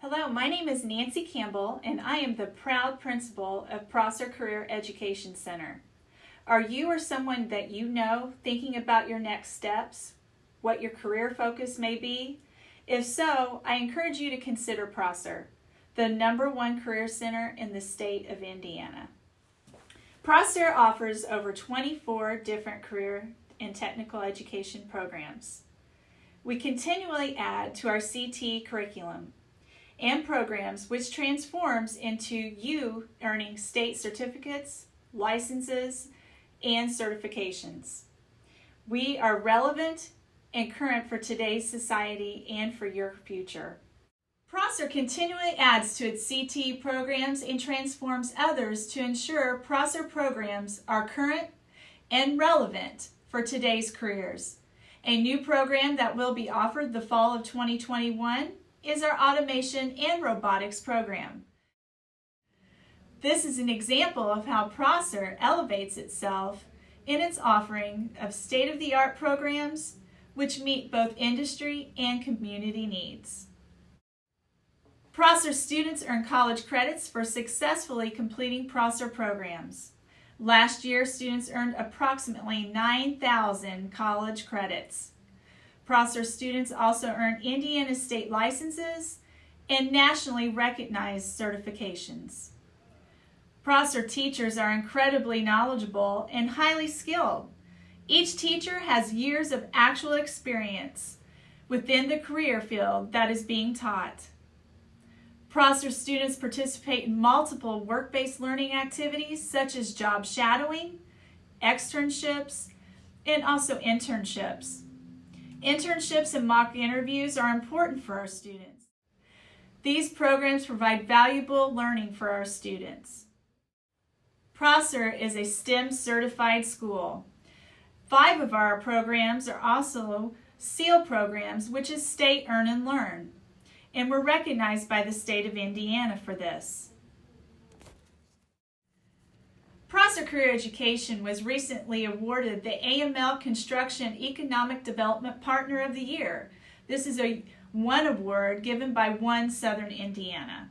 Hello, my name is Nancy Campbell and I am the proud principal of Prosser Career Education Center. Are you or someone that you know thinking about your next steps, what your career focus may be? If so, I encourage you to consider Prosser, the #1 career center in the state of Indiana. Prosser offers over 24 different career and technical education programs. We continually add to our CT curriculum and programs, which transforms into you earning state certificates, licenses, and certifications. We are relevant and current for today's society and for your future. Prosser continually adds to its CT programs and transforms others to ensure Prosser programs are current and relevant for today's careers. A new program that will be offered the fall of 2021 is our automation and robotics program. This is an example of how Prosser elevates itself in its offering of state-of-the-art programs which meet both industry and community needs. Prosser students earn college credits for successfully completing Prosser programs. Last year, students earned approximately 9,000 college credits. Prosser students also earn Indiana state licenses and nationally recognized certifications. Prosser teachers are incredibly knowledgeable and highly skilled. Each teacher has years of actual experience within the career field that is being taught. Prosser students participate in multiple work-based learning activities such as job shadowing, externships, and also internships. Internships and mock interviews are important for our students. These programs provide valuable learning for our students. Prosser is a STEM certified school. 5 of our programs are also SEAL programs, which is State Earn and Learn, and we're recognized by the state of Indiana for this. Prosser Career Education was recently awarded the AML Construction Economic Development Partner of the Year. This is one award given by One Southern Indiana.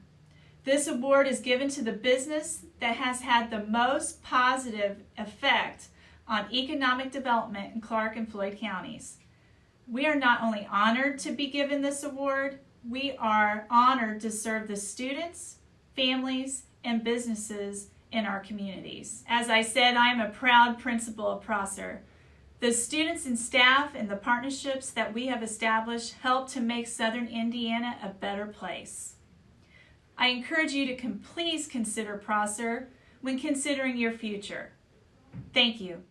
This award is given to the business that has had the most positive effect on economic development in Clark and Floyd counties. We are not only honored to be given this award, we are honored to serve the students, families, and businesses in our communities. As I said, I am a proud principal of Prosser. The students and staff and the partnerships that we have established help to make Southern Indiana a better place. I encourage you to please consider Prosser when considering your future. Thank you.